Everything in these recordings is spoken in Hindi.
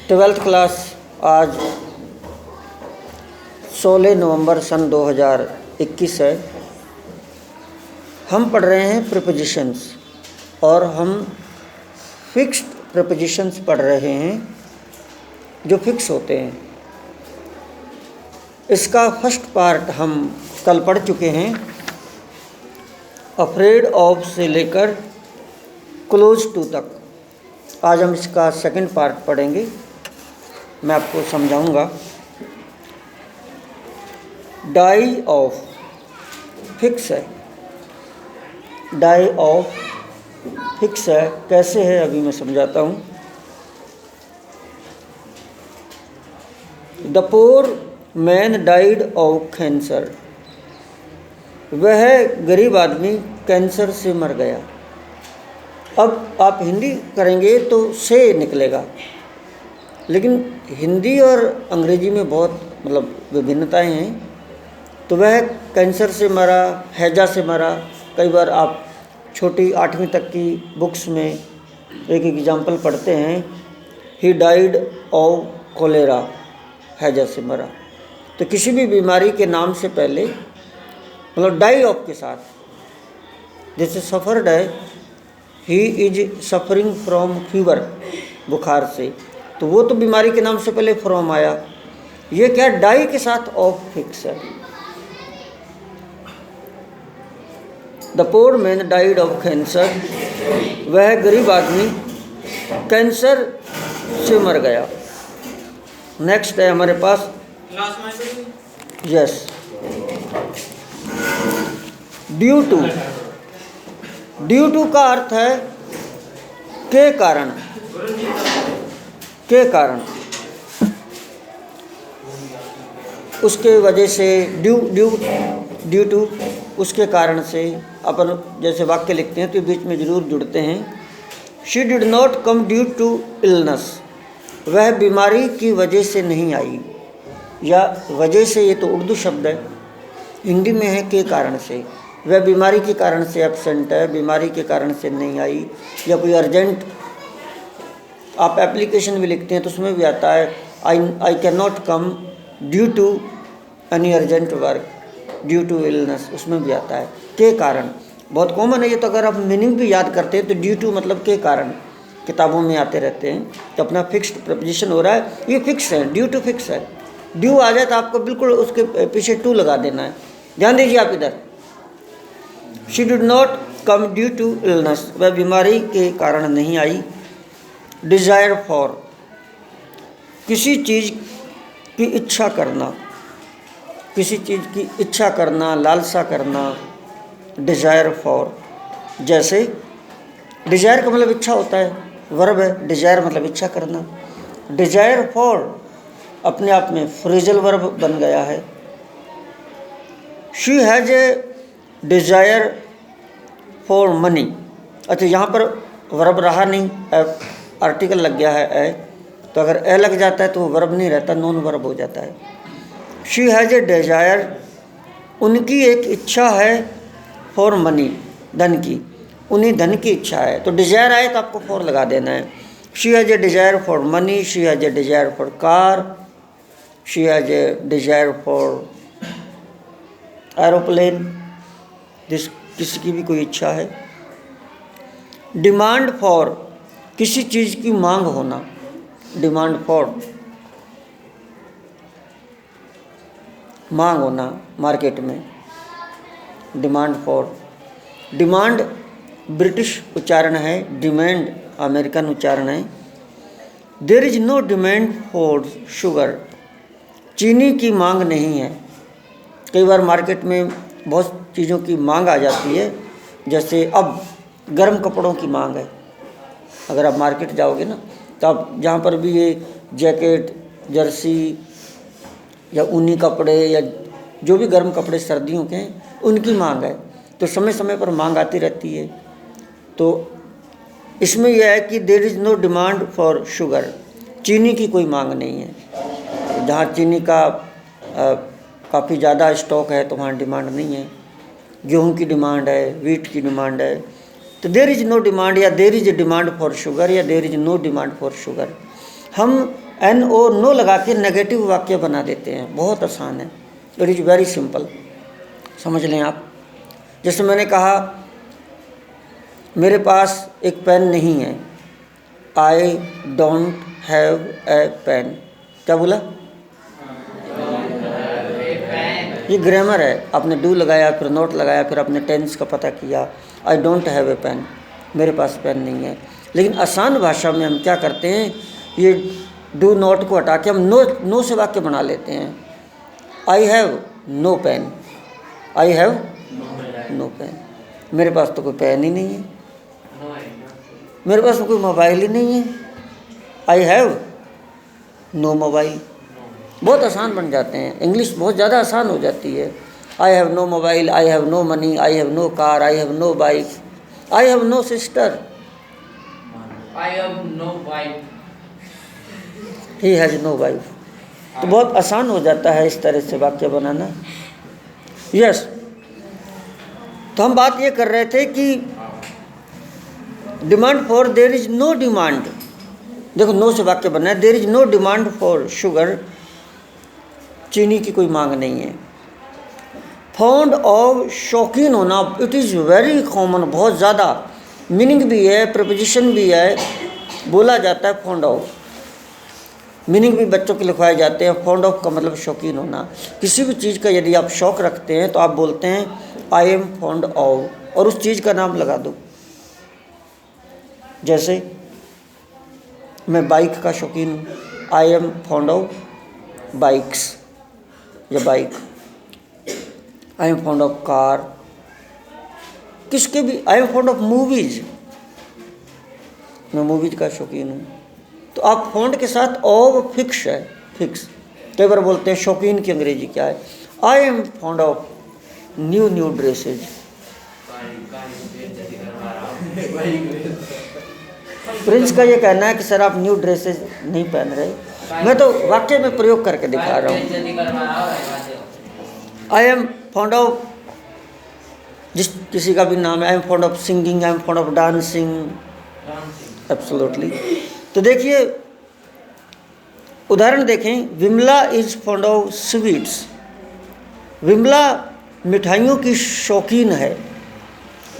ट्वेल्थ क्लास आज 16 नवंबर सन 2021 है। हम पढ़ रहे हैं प्रीपोजिशंस और हम फिक्स्ड प्रीपोजिशंस पढ़ रहे हैं जो फिक्स होते हैं। इसका फर्स्ट पार्ट हम कल पढ़ चुके हैं। अफ्रेड ऑफ से लेकर क्लोज टू तक। आज हम इसका सेकंड पार्ट पढ़ेंगे। मैं आपको समझाऊंगा। डाई ऑफ फिक्स है, डाई ऑफ फिक्स है। कैसे है अभी मैं समझाता हूँ। The poor man died of cancer. वह गरीब आदमी कैंसर से मर गया। अब आप हिंदी करेंगे तो से निकलेगा, लेकिन हिंदी और अंग्रेजी में बहुत विभिन्नताएं हैं। तो वह कैंसर से मरा, हैजा से मरा। कई बार आप छोटी 8वीं तक की बुक्स में एक एग्जाम्पल पढ़ते हैं, ही डाइड ऑफ कोलेरा, हैजा से मरा। तो किसी भी बीमारी के नाम से पहले डाई ऑफ के साथ, जैसे सफ़र्ड है, he is suffering from fever, बुखार से, तो वो तो बीमारी के नाम से पहले फ्रॉम आया। ये क्या डाई के साथ ऑफ फिक्स है। The poor man died of cancer. वह गरीब आदमी कैंसर से मर गया। नेक्स्ट है हमारे पास yes, due to. Due to का अर्थ है के कारण, के कारण, उसके वजह से। ड्यू टू उसके कारण से। अपन जैसे वाक्य लिखते हैं तो बीच में जरूर जुड़ते हैं। She did not come due to illness. वह बीमारी की वजह से नहीं आई, या वजह से, ये तो उर्दू शब्द है, हिंदी में है के कारण से। वह बीमारी के कारण से एब्सेंट है, बीमारी के कारण से नहीं आई। या कोई अर्जेंट, आप एप्लीकेशन भी लिखते हैं तो उसमें भी आता है I can not come due to any urgent work, due to illness, उसमें भी आता है के कारण। बहुत कॉमन है ये तो। अगर आप मीनिंग भी याद करते हैं तो ड्यू टू मतलब के कारण, किताबों में आते रहते हैं। तो अपना फिक्स्ड प्रपोजिशन हो रहा है, ये फिक्स है, ड्यू टू फिक्स है। ड्यू आ जाए तो आपको बिल्कुल उसके पीछे टू लगा देना है। ध्यान दीजिए आप इधर। She did not come due to illness. वह बीमारी के कारण नहीं आई। डिज़ायर फॉर, किसी चीज़ की इच्छा करना, किसी चीज़ की इच्छा करना, लालसा करना। डिज़ायर फॉर, जैसे डिज़ायर का मतलब इच्छा होता है, वर्ब है। डिज़ायर मतलब इच्छा करना। डिज़ायर फॉर अपने आप में फ्रेजल वर्ब बन गया है। She has a desire for money. अच्छा, यहाँ पर वर्ब रहा नहीं, आर्टिकल लग गया है ए, तो अगर ए लग जाता है तो वो वर्ब नहीं रहता, नॉन वर्ब हो जाता है। शी हैज़ ए डिज़ायर, उनकी एक इच्छा है, फॉर मनी, धन की, उन्हें धन की इच्छा है। तो डिज़ायर आए तो आपको फॉर लगा देना है। She has a desire for money, she has a desire for car, she has a desire for aeroplane. किसी की भी कोई इच्छा है। डिमांड फॉर, किसी चीज़ की मांग होना। डिमांड फॉर, मांग होना मार्केट में। Demand for. डिमांड ब्रिटिश उच्चारण है, डिमांड अमेरिकन उच्चारण है। There is no demand for sugar. चीनी की मांग नहीं है। कई बार मार्केट में बहुत चीज़ों की मांग आ जाती है। जैसे अब गर्म कपड़ों की मांग है। अगर आप मार्केट जाओगे ना, तो आप जहाँ पर भी ये जैकेट, जर्सी या ऊनी कपड़े या जो भी गर्म कपड़े सर्दियों के हैं, उनकी मांग है। तो समय समय पर मांग आती रहती है। तो इसमें यह है कि there is no demand for sugar. चीनी की कोई मांग नहीं है। जहाँ चीनी का काफ़ी ज़्यादा स्टॉक है तो वहाँ डिमांड नहीं है। गेहूँ की डिमांड है, वीट की डिमांड है। तो देयर इज़ नो डिमांड, या there is a demand for sugar, या there is no demand for sugar. हम NO नो लगा के नेगेटिव वाक्य बना देते हैं। बहुत आसान है, इट इज़ वेरी सिंपल, समझ लें आप। जैसे मैंने कहा मेरे पास एक पेन नहीं है, I don't have a pen. क्या बोला? ये ग्रामर है, आपने डू लगाया, फिर नोट लगाया, फिर आपने टेंस का पता किया। I don't have a pen, मेरे पास पेन नहीं है। लेकिन आसान भाषा में हम क्या करते हैं, ये डू नॉट को हटा के हम नो से वाक्य बना लेते हैं। I have no pen, I have no pen, मेरे पास तो कोई पेन ही नहीं है, मेरे पास तो कोई मोबाइल ही नहीं है। I have no mobile. बहुत आसान बन जाते हैं, इंग्लिश बहुत ज़्यादा आसान हो जाती है। I have no mobile, I have no money, I have no car, I have no bike, I have no sister, I have no wife, he has no wife. तो बहुत आसान हो जाता है इस तरह से वाक्य बनाना। यस, तो हम बात ये कर रहे थे कि demand for, there is no demand. देखो नो से वाक्य बना है, there is no demand for sugar, चीनी की कोई मांग नहीं है। फॉन्ड ऑफ, शौकीन होना, इट इज़ वेरी कॉमन, बहुत ज़्यादा मीनिंग भी है, प्रपोजिशन भी है, बोला जाता है फॉन्ड ऑफ। मीनिंग भी बच्चों के लिखवाए जाते हैं। फॉन्ड ऑफ का मतलब शौकीन होना। किसी भी चीज़ का यदि आप शौक़ रखते हैं तो आप बोलते हैं आई एम फॉन्ड ऑफ, और उस चीज़ का नाम लगा दो। जैसे मैं बाइक का शौकीन हूँ, I am fond of bikes या bike. I am fond of car, किसके भी। I am fond of movies, मैं मूवीज़ का शौकीन हूँ। तो आप फॉन्ड के साथ ऑफ फिक्स है, फिक्स। कई बार बोलते हैं शौकीन की अंग्रेजी क्या है, I am fond of new dresses. Prince का ये कहना है कि सर आप न्यू ड्रेसेस नहीं पहन रहे, मैं तो वाक्य में प्रयोग करके दिखा रहा हूँ। आई एम फॉन्ड ऑफ, जिस किसी का भी नाम है, I am fond of singing, I am fond of dancing, absolutely. तो देखिए उदाहरण देखें, Vimla is fond of sweets, Vimla मिठाइयों की शौकीन है।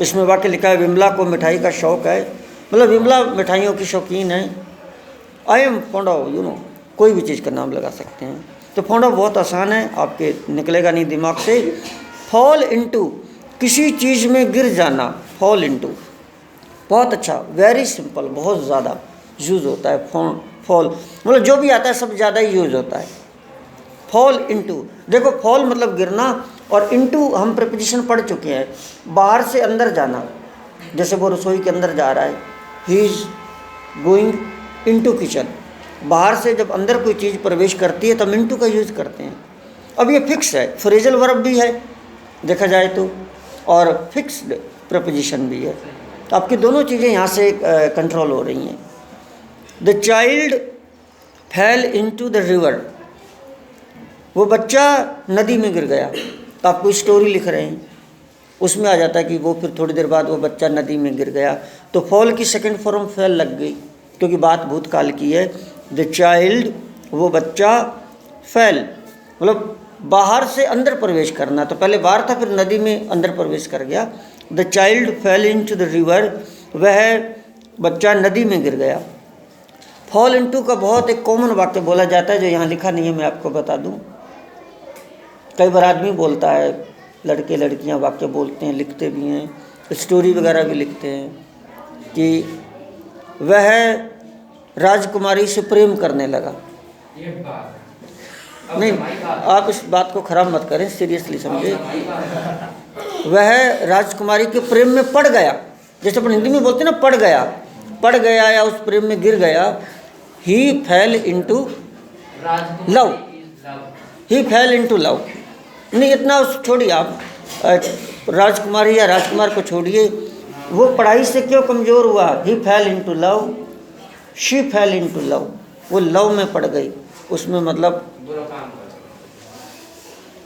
इसमें वाक्य लिखा है विमला को मिठाई का शौक़ है, मतलब विमला मिठाइयों की शौकीन है। आई एम फॉन्ड ऑफ, कोई भी चीज़ का नाम लगा सकते हैं। तो फॉन्ड ऑफ बहुत आसान है, आपके निकलेगा नहीं दिमाग से। फॉल इनटू, किसी चीज़ में गिर जाना, फॉल इनटू, बहुत अच्छा, वेरी सिंपल, बहुत ज़्यादा यूज़ होता है। फॉल मतलब जो भी आता है सब ज़्यादा ही यूज़ होता है। फॉल इनटू, देखो फॉल मतलब गिरना, और इनटू हम प्रीपोजिशन पढ़ चुके हैं, बाहर से अंदर जाना। जैसे वो रसोई के अंदर जा रहा है, he is going into kitchen. बाहर से जब अंदर कोई चीज़ प्रवेश करती है तब इनटू का यूज़ करते हैं। अब ये फिक्स है, फ्रेजल वर्ब भी है देखा जाए तो, और फिक्स्ड प्रीपोजिशन भी है। तो आपकी दोनों चीज़ें यहाँ से कंट्रोल हो रही हैं। The child fail into the river, वो बच्चा नदी में गिर गया। तो आप कोई स्टोरी लिख रहे हैं, उसमें आ जाता है कि वो फिर थोड़ी देर बाद वो बच्चा नदी में गिर गया, तो फॉल की सेकंड फॉर्म फेल लग गई, क्योंकि बात भूतकाल की है। द चाइल्ड, वो बच्चा, फेल मतलब बाहर से अंदर प्रवेश करना, तो पहले बाहर था फिर नदी में अंदर प्रवेश कर गया। The child fail into the river, वह बच्चा नदी में गिर गया। फॉल इनटू का बहुत एक कॉमन वाक्य बोला जाता है, जो यहाँ लिखा नहीं है, मैं आपको बता दूँ। कई बार आदमी बोलता है, लड़के लड़कियाँ वाक्य बोलते हैं, लिखते भी हैं, स्टोरी वगैरह भी लिखते हैं कि वह राजकुमारी से प्रेम करने लगा। नहीं, आप इस बात को खराब मत करें, सीरियसली समझे। वह राजकुमारी के प्रेम में पड़ गया, जैसे अपन हिंदी में बोलते हैं ना, पड़ गया या उस प्रेम में गिर गया। ही फेल इनटू लव, ही फेल इनटू लव। नहीं, इतना उस छोड़िए आप, राजकुमारी या राजकुमार को छोड़िए, वो पढ़ाई से क्यों कमज़ोर हुआ। He fell into love, she fell into love, वो लव में पड़ गई, उसमें मतलब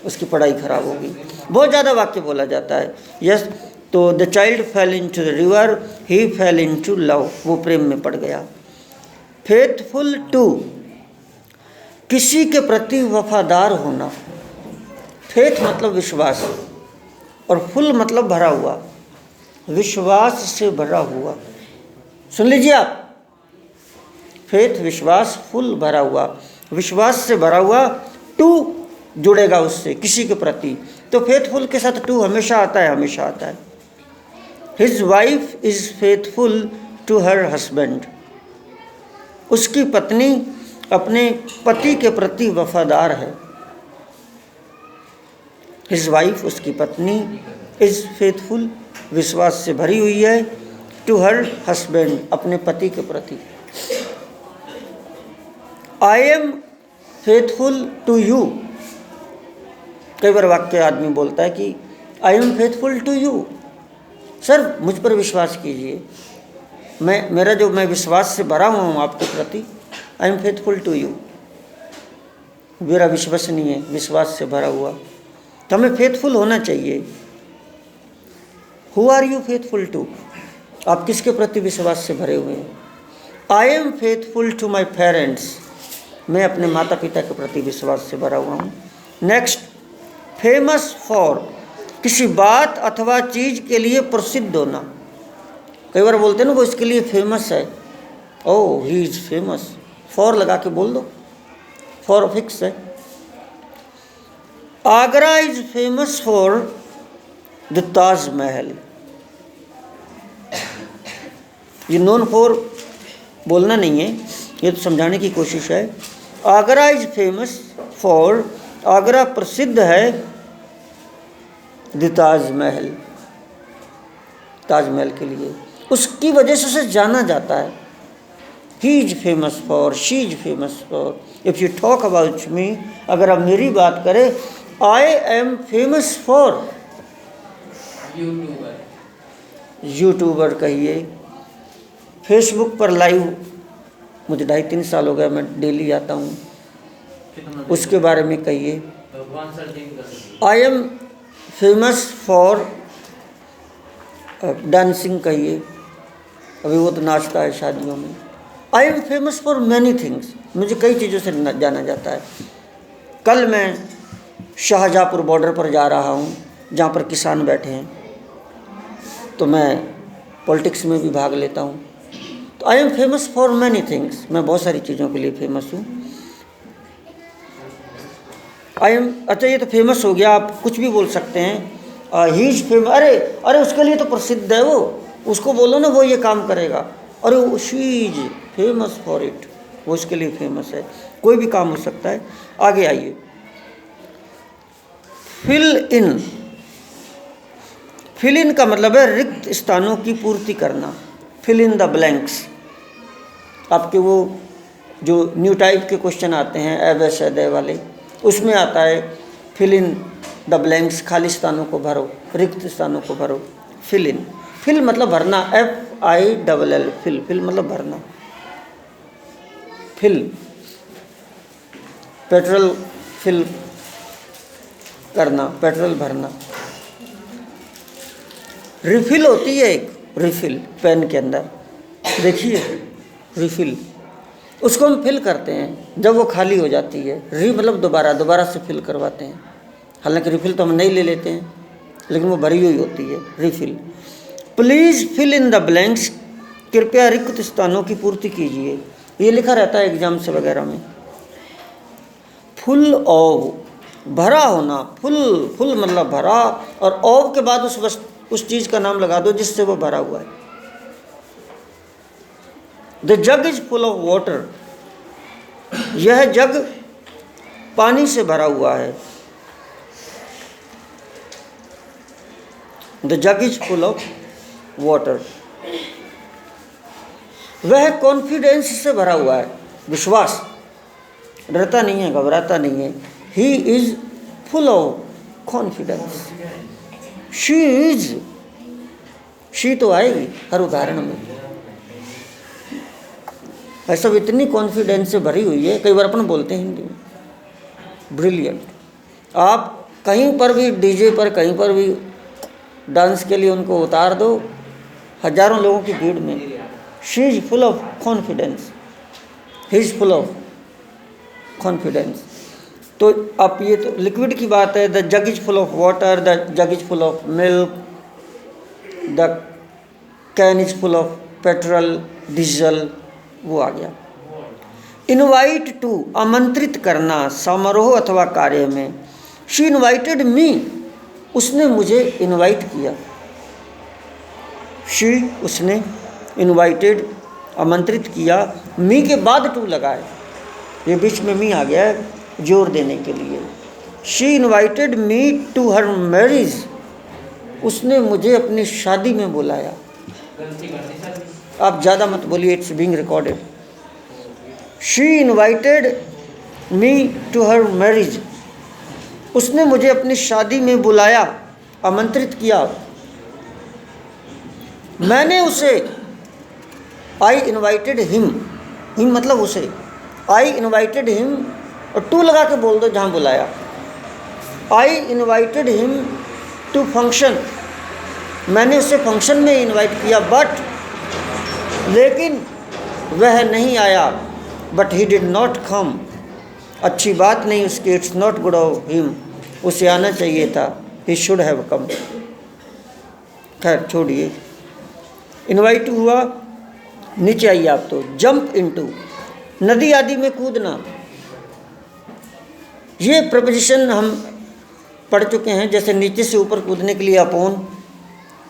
उसकी पढ़ाई खराब होगी। बहुत ज़्यादा वाक्य बोला जाता है। यस, तो the child fail into the river, he fell into love, वो प्रेम में पड़ गया। फेथफुल टू, किसी के प्रति वफादार होना। फेथ मतलब विश्वास, और फुल मतलब भरा हुआ, विश्वास से भरा हुआ। सुन लीजिए आप, फेथ विश्वास, फुल भरा हुआ, विश्वास से भरा हुआ, टू जुड़ेगा उससे, किसी के प्रति। तो फेथफुल के साथ टू हमेशा आता है, हमेशा आता है। His wife is faithful to her husband, उसकी पत्नी अपने पति के प्रति वफादार है। हिज वाइफ, उसकी पत्नी, इज फेथफुल, विश्वास से भरी हुई है, टू हर हस्बैंड, अपने पति के प्रति। I am faithful to you, कई बार वाक्य आदमी बोलता है कि I am faithful to you, sir मुझ पर विश्वास कीजिए, मैं विश्वास से भरा हुआ हूँ आपके प्रति, I am faithful to you, मेरा विश्वसनीय है, विश्वास से भरा हुआ। तो हमें फेथफुल होना चाहिए। Who are you faithful to, आप किसके प्रति विश्वास से भरे हुए हैं? I am faithful to my parents, मैं अपने माता पिता के प्रति विश्वास से भरा हुआ हूँ। नेक्स्ट, फेमस फॉर, किसी बात अथवा चीज़ के लिए प्रसिद्ध होना। कई बार बोलते हैं ना वो इसके लिए फेमस है, ओह ही इज फेमस, फॉर लगा के बोल दो, फॉर फिक्स है। Agra is famous for the Taj Mahal, ये नोन फॉर बोलना नहीं है, ये तो समझाने की कोशिश है। Agra is famous for, Agra प्रसिद्ध है द ताजमहल, ताजमहल के लिए, उसकी वजह से उसे जाना जाता है। He is famous for, she is famous for. If you talk about me, अगर आप मेरी बात करें, I am famous for YouTuber कहिए, फेसबुक पर लाइव, मुझे 2.5-3 साल हो गया, मैं डेली आता हूँ, उसके बारे में कहिए। I am famous for dancing कहिए, अभी वो तो नाचता है शादियों में। I am famous for many things, मुझे कई चीज़ों से जाना जाता है। कल मैं शाहजहाँपुर बॉर्डर पर जा रहा हूँ, जहाँ पर किसान बैठे हैं, तो मैं पॉलिटिक्स में भी भाग लेता हूँ। तो I am famous for many things, मैं बहुत सारी चीज़ों के लिए फेमस हूँ। आई एम, अच्छा ये तो फेमस हो गया, आप कुछ भी बोल सकते हैं। ही इज फेमस, अरे उसके लिए तो प्रसिद्ध है वो, उसको बोलो ना वो ये काम करेगा। अरे she is famous for it, वो उसके लिए फेमस है। कोई भी काम हो सकता है। आगे आइए, फिल इन, फिल इन का मतलब है रिक्त स्थानों की पूर्ति करना। फिल इन द ब्लैंक्स, आपके वो जो न्यू टाइप के क्वेश्चन आते हैं अवैध वाले, उसमें आता है फिल इन द ब्लैंक्स, खाली स्थानों को भरो, रिक्त स्थानों को भरो। फिल इन, फिल मतलब भरना, FILL, फिल, फिल मतलब भरना। फिल, पेट्रोल फिल करना, पेट्रोल भरना। रिफिल होती है एक, रिफिल पेन के अंदर, देखिए रिफिल, उसको हम फिल करते हैं जब वो खाली हो जाती है। री मतलब दोबारा से फिल करवाते हैं। हालांकि रिफिल तो हम नहीं ले लेते हैं, लेकिन वो भरी हुई होती है, refill. Please fill in the blanks, कृपया रिक्त स्थानों की पूर्ति कीजिए, ये लिखा रहता है एग्जाम्स वगैरह में। फुल ऑव, भरा होना, फुल, फुल मतलब भरा, और ऑव के बाद उस चीज़ का नाम लगा दो जिससे वो भरा हुआ है। The jug is full of water, यह जग पानी से भरा हुआ है। The jug is full of water, वह कॉन्फिडेंस से भरा हुआ है, विश्वास, डरता नहीं है, घबराता नहीं है। He is full of confidence. She is, she तो आएगी हर उदाहरण में, ऐसा इतनी कॉन्फिडेंस से भरी हुई है। कई बार अपन बोलते हैं हिंदी में ब्रिलियंट। आप कहीं पर भी डीजे पर, कहीं पर भी डांस के लिए उनको उतार दो, हजारों लोगों की भीड़ में, she is full of confidence, he is full of confidence. तो अब ये तो लिक्विड की बात है, the jug is full of water, the jug is full of milk, the can is full of petrol, diesel, वो आ गया। इनवाइट टू, आमंत्रित करना, समारोह अथवा कार्य में। शी इनवाइटेड मी, उसने मुझे इनवाइट किया। शी, उसने, इनवाइटेड, आमंत्रित किया, मी के बाद टू लगाए, ये बीच में मी आ गया है जोर देने के लिए। She invited me to her marriage, उसने मुझे अपनी शादी में बुलाया। गलती कर दी सर। आप ज़्यादा मत बोलिए, it's being recorded. She invited me to her marriage, उसने मुझे अपनी शादी में बुलाया, आमंत्रित किया। मैंने उसे, आई इनवाइटेड हिम, हिम मतलब उसे, आई इनवाइटेड हिम, और टू लगा के बोल दो जहाँ बुलाया। I invited him to function, मैंने उसे फंक्शन में इनवाइट किया, बट, लेकिन वह नहीं आया। बट ही डिड नॉट कम, अच्छी बात नहीं उसकी, it's not good of him, उसे आना चाहिए था, ही शुड हैव कम। खैर छोड़िए, इनवाइट हुआ, नीचे आइए आप। तो जंप इनटू, नदी आदि में कूदना, ये प्रपोजिशन हम पढ़ चुके हैं। जैसे नीचे से ऊपर कूदने के लिए अपॉन,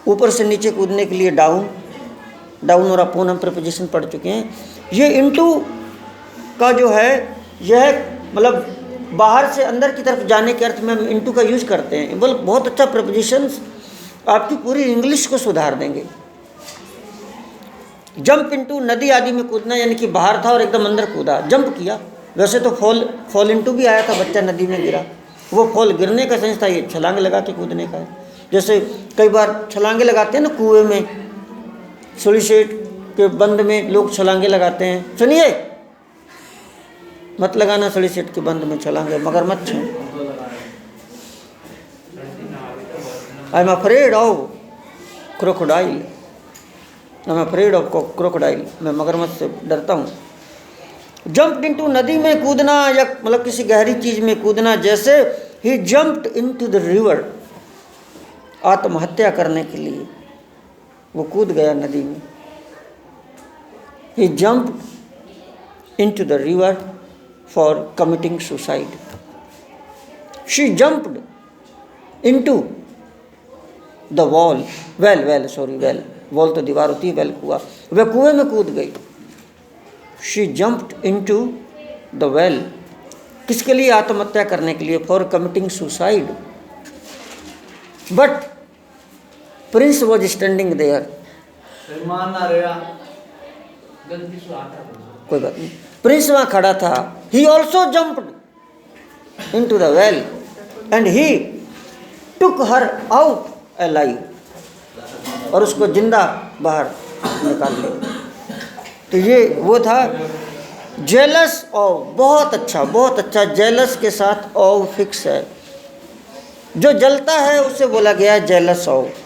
ऊपर से नीचे कूदने के लिए डाउन, डाउन और अपॉन हम प्रपोजिशन पढ़ चुके हैं। ये इनटू का जो है, यह मतलब बाहर से अंदर की तरफ जाने के अर्थ में हम इनटू का यूज करते हैं। बोल, बहुत अच्छा प्रपोजिशंस आपकी पूरी इंग्लिश को सुधार देंगे। जंप इनटू, नदी आदि में कूदना, यानी कि बाहर था और एकदम अंदर कूदा, जंप किया। वैसे तो फॉल इनटू भी आया था, बच्चा नदी में गिरा, वो फॉल गिरने का सेंस था, ये छलांग लगा के कूदने का है। जैसे कई बार छलांगे लगाते हैं ना कुएं में, सुलिसेट के बंद में लोग छलांगे लगाते हैं। सुनिए, मत लगाना सुलिसेट के बंद में छलांगे, मगरमच्छ हैं। I am afraid of crocodile, I am afraid of crocodile, मैं मगरमच्छ से डरता हूँ। जंप्ड इनटू, नदी में कूदना या मतलब किसी गहरी चीज में कूदना। जैसे he jumped into the river, आत्महत्या करने के लिए वो कूद गया नदी में। He jumped into the river for committing suicide. She jumped into the wall, well, wall तो दीवार होती है, वेल कुआं, वह कुएं में कूद गई। She jumped into the well, किसके लिए? आत्महत्या करने के लिए, for committing suicide. But Prince was standing there, गलती से आता है। कोई बात नहीं, प्रिंस वहाँ खड़ा था। He also jumped into the well and he took her out alive, और उसको जिंदा बाहर निकाल लिया। तो ये वो था जेलस ऑफ, बहुत अच्छा, जेलस के साथ ऑफ फिक्स है। जो जलता है उसे बोला गया jealous of.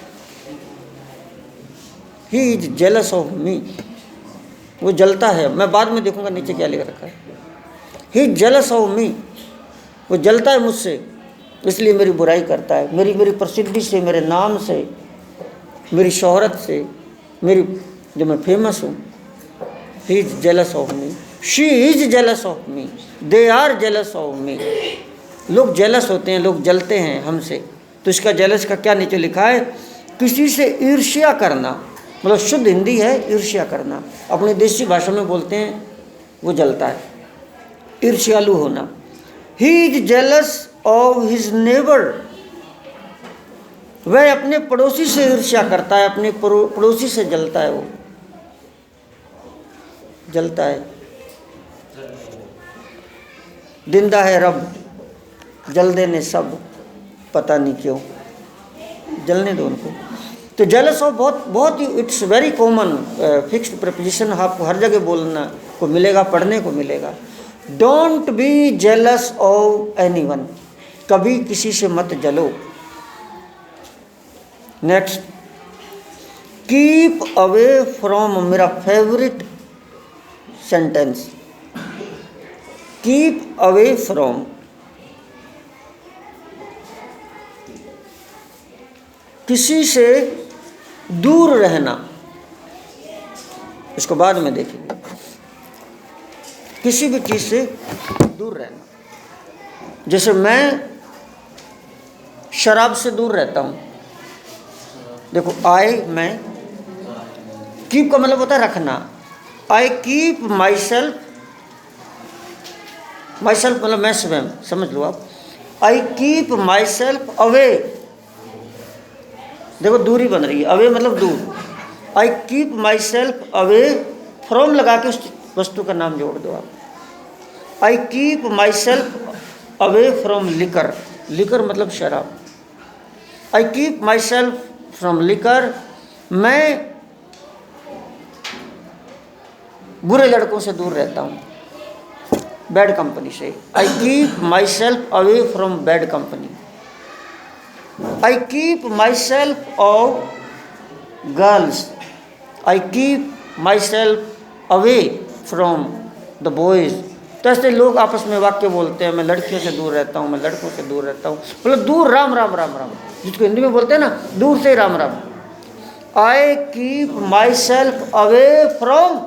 He is jealous of मी, वो जलता है। मैं बाद में देखूंगा नीचे क्या लिख रखा है। ही जेलस ऑफ मी, वो जलता है मुझसे, इसलिए मेरी बुराई करता है, मेरी प्रसिद्धि से, मेरे नाम से, मेरी शोहरत से, मेरी जो मैं फेमस हूँ। He is jealous of me, she is jealous of me, they are jealous of me. लोग जेलस होते हैं, लोग जलते हैं हमसे। तो इसका जेलस का क्या नीचे लिखा है? किसी से ईर्ष्या करना, मतलब शुद्ध हिंदी है ईर्ष्या करना। अपनी देसी भाषा में बोलते हैं वो जलता है, ईर्ष्यालु होना। ही is jealous of his neighbour, वह अपने पड़ोसी से ईर्ष्या करता है, अपने पड़ोसी से जलता है, वो जलता है। जिंदा है रब, जल देने सब, पता नहीं क्यों, जलने दो उनको। तो जेलस ऑफ बहुत ही, it's very common fixed preposition, आपको हर जगह बोलना को मिलेगा, पढ़ने को मिलेगा। Don't be jealous of anyone, कभी किसी से मत जलो। नेक्स्ट, कीप अवे फ्रॉम, मेरा favourite sentence, keep away from, किसी से दूर रहना, इसको बाद में देखेंगे। किसी भी चीज़ से दूर रहना, जैसे मैं शराब से दूर रहता हूँ। देखो मैं, कीप का मतलब होता है रखना। आई कीप माई सेल्फ मतलब मैं स्वयं, समझ लो आप। I keep my self away, देखो दूरी बन रही है, अवे मतलब दूर। I keep my self away from लगा के उस वस्तु का नाम जोड़ दो आप। I keep my self away from liquor, liquor मतलब शराब। I keep my self from liquor, मैं बुरे लड़कों से दूर रहता हूँ, बैड कंपनी से। I keep my self away from bad company. I keep my self of girls, I keep my self away from the boys. तो ऐसे लोग आपस में वाक्य बोलते हैं, मैं लड़कियों से दूर रहता हूँ, मैं लड़कों से दूर रहता हूँ, मतलब दूर राम राम राम राम, जिसको हिंदी में बोलते हैं ना, दूर से Ram Ram. I keep my self away from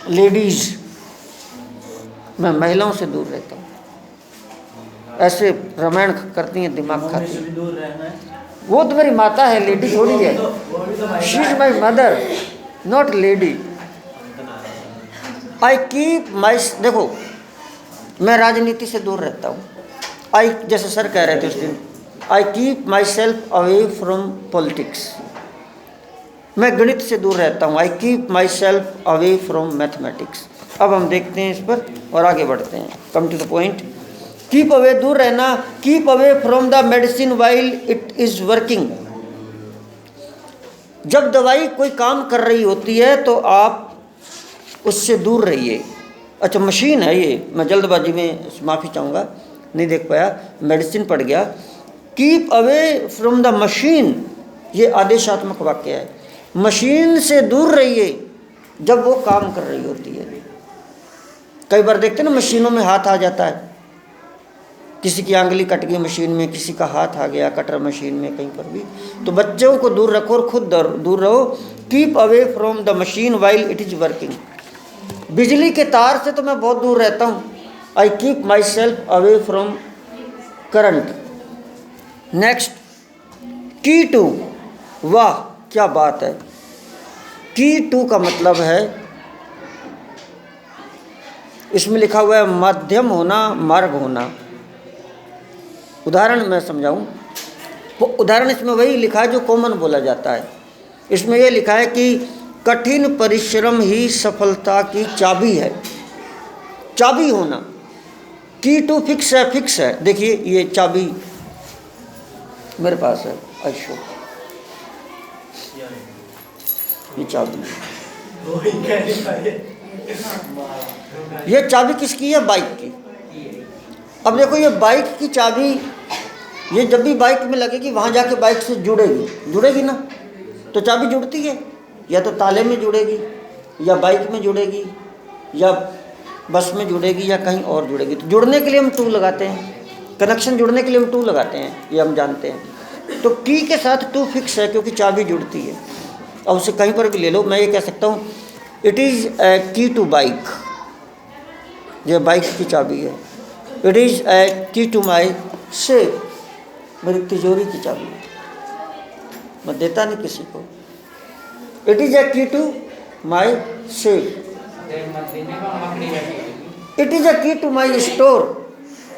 ladies, मैं महिलाओं से दूर रहता हूँ। ऐसे रामायण करती हैं, दिमाग खाती हैं। वो तो मेरी माता है, लेडी थोड़ी है। She is my mother, not lady. I keep my, देखो मैं राजनीति से दूर रहता हूँ। आई, जैसे सर कह रहे थे उस दिन, I keep my self away from politics, मैं गणित से दूर रहता हूँ। I keep my self away from mathematics. अब हम देखते हैं इस पर और आगे बढ़ते हैं। Come to the point. Keep away दूर रहना, keep away from the medicine while it is working. जब दवाई कोई काम कर रही होती है तो आप उससे दूर रहिए। अच्छा मशीन है ये, मैं जल्दबाजी में माफ़ी चाहूँगा, नहीं देख पाया, मेडिसिन पढ़ गया। Keep away from the machine, ये आदेशात्मक वाक्य है। मशीन से दूर रहिए जब वो काम कर रही होती है। कई बार देखते हैं ना मशीनों में हाथ आ जाता है, किसी की आंगली कट गई मशीन में, किसी का हाथ आ गया कटर मशीन में, कहीं पर भी। तो बच्चों को दूर रखो और खुद दूर रहो। Keep away from the machine while it is working. बिजली के तार से तो मैं बहुत दूर रहता हूँ। I keep my self away from current. Next, की टू, वाह क्या बात है। की टू का मतलब है, इसमें लिखा हुआ है मध्यम होना, मार्ग होना। उदाहरण मैं समझाऊं, वो उदाहरण इसमें वही लिखा है जो कॉमन बोला जाता है। इसमें ये लिखा है कि कठिन परिश्रम ही सफलता की चाबी है। चाबी होना, की टू फिक्स है, फिक्स है। देखिए ये चाबी मेरे पास है, अच्छा ये चाबी, ये चाबी किसकी है? बाइक की। अब देखो ये बाइक की चाबी, ये जब भी बाइक में लगेगी वहाँ जाके बाइक से जुड़ेगी ना, तो चाबी जुड़ती है, या तो ताले में जुड़ेगी, या बाइक में जुड़ेगी, या बस में जुड़ेगी, या कहीं और जुड़ेगी। तो जुड़ने के लिए हम टू लगाते हैं, कनेक्शन जुड़ने के लिए हम टू लगाते हैं, ये हम जानते हैं। तो की के साथ टू फिक्स है क्योंकि चाबी जुड़ती है। और उसे कहीं पर भी ले लो, मैं ये कह सकता हूँ it is a key to bike, ये बाइक की चाबी है। It is a key to my safe, मेरी तिजोरी की चाबी है, मैं देता नहीं किसी को। It is a key to my safe. It is a key to my store,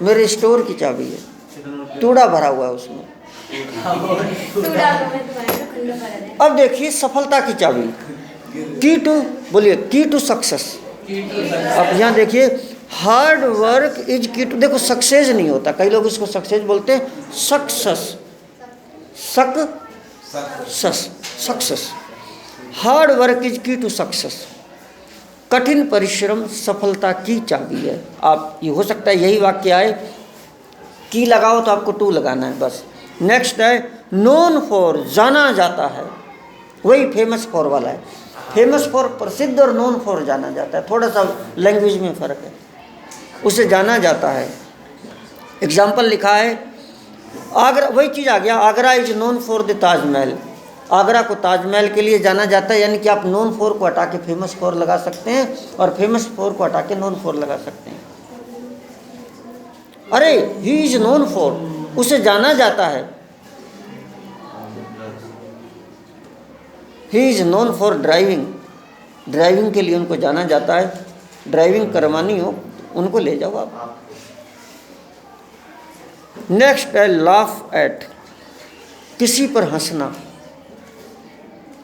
मेरे स्टोर की चाबी है, टूड़ा भरा हुआ है उसमें। अब देखिए सफलता की चाबी, की टू, बोलिए की टू सक्सेस। अब यहाँ देखिए हार्ड वर्क इज की टू, देखो सक्सेस नहीं होता, कई लोग इसको सक्सेस बोलते हैं, success, success. Hard work is की टू सक्सेस। कठिन परिश्रम सफलता की चाबी है। आप ये हो सकता है यही वाक्य आए, की लगाओ तो आपको टू लगाना है बस। नेक्स्ट है नोन फॉर, जाना जाता है, वही फेमस फॉर वाला है। फेमस फॉर प्रसिद्ध और नोन फॉर जाना जाता है, थोड़ा सा लैंग्वेज में फ़र्क है, उसे जाना जाता है। एग्जाम्पल लिखा है आगरा, वही चीज़ आ गया, Agra is known for the Taj Mahal, Agra को ताजमहल के लिए जाना जाता है। यानी कि आप नोन फॉर को हटा के फेमस फॉर लगा सकते हैं और फेमस फॉर को हटा के नोन फॉर लगा सकते हैं। अरे ही इज नोन फॉर, उसे जाना जाता है। He is known for driving, driving के लिए उनको जाना जाता है। ड्राइविंग करवानी हो उनको ले जाओ आप। नेक्स्ट है लाफ एट, किसी पर हंसना,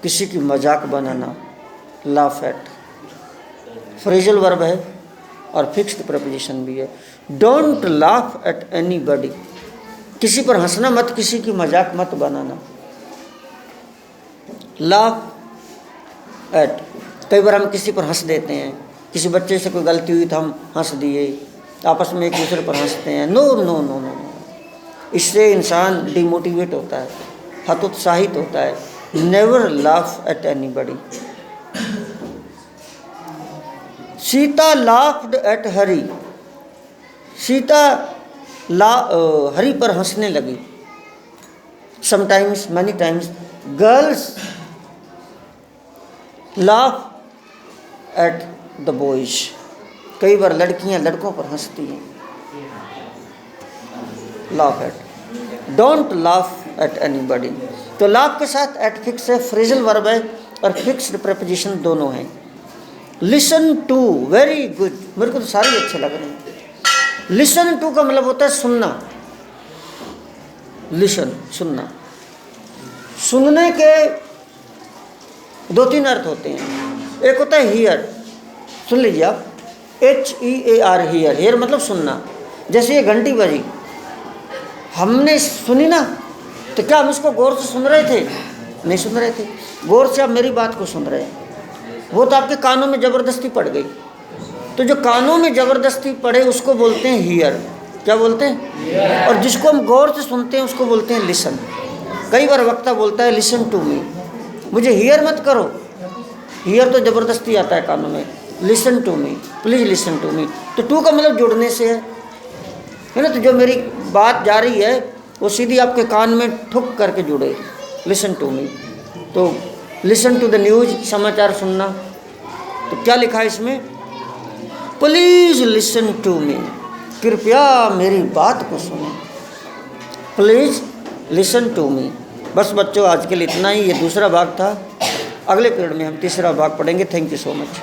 किसी की मजाक बनाना, लाफ एट। फ्रेजल वर्ब है और फिक्स्ड प्रपोजिशन भी है। डोंट लाफ एट एनीबॉडी, किसी पर हंसना मत, किसी की मजाक मत बनाना। लाफ एट, कई बार हम किसी पर हंस देते हैं, किसी बच्चे से कोई गलती हुई तो हम हंस दिए, आपस में एक दूसरे पर हंसते हैं। नो नो नो नो, इससे इंसान डिमोटिवेट होता है, हतोत्साहित होता है। Never laugh at anybody. Sita laughed at Hari, Sita Hari पर हंसने लगी। Sometimes, many times girls laugh at the boys, कई बार लड़कियां लड़कों पर हंसती हैं। Laugh at, don't laugh at anybody. तो लाफ के साथ एट फिक्स है, फ्रेजल वर्ब है और फिक्स्ड प्रपोजिशन दोनों हैं। लिसन टू, वेरी गुड, मेरे को तो सारे अच्छे लग रहे हैं। लिसन टू का मतलब होता है सुनना। लिसन, सुनना। सुनने के दो तीन अर्थ होते हैं। एक होता है हियर, सुन लीजिए आप, HEAR, हियर। हियर मतलब सुनना। जैसे ये घंटी बजी, हमने सुनी ना, तो क्या हम इसको गौर से सुन रहे थे? नहीं सुन रहे थे। गौर से आप मेरी बात को सुन रहे हैं, वो तो आपके कानों में ज़बरदस्ती पड़ गई। तो जो कानों में ज़बरदस्ती पड़े उसको बोलते हैं हियर। क्या बोलते हैं? और जिसको हम गौर से सुनते हैं उसको बोलते हैं लिसन। कई बार वक्ता बोलता है लिसन टू मी, मुझे हियर मत करो। हियर तो ज़बरदस्ती आता है कानों में। Listen to me, please listen to me. तो टू का मतलब जुड़ने से है ना। तो जो मेरी बात जा रही है वो सीधी आपके कान में ठुक करके जुड़े, लिसन टू मी। तो लिसन टू द न्यूज़, समाचार सुनना। तो क्या लिखा है इसमें? प्लीज़ लिसन टू मी, कृपया मेरी बात को सुनो। Please listen to me. बस बच्चों, आज के लिए इतना ही। ये दूसरा भाग था, अगले पीरियड में हम तीसरा भाग पढ़ेंगे। Thank you so much.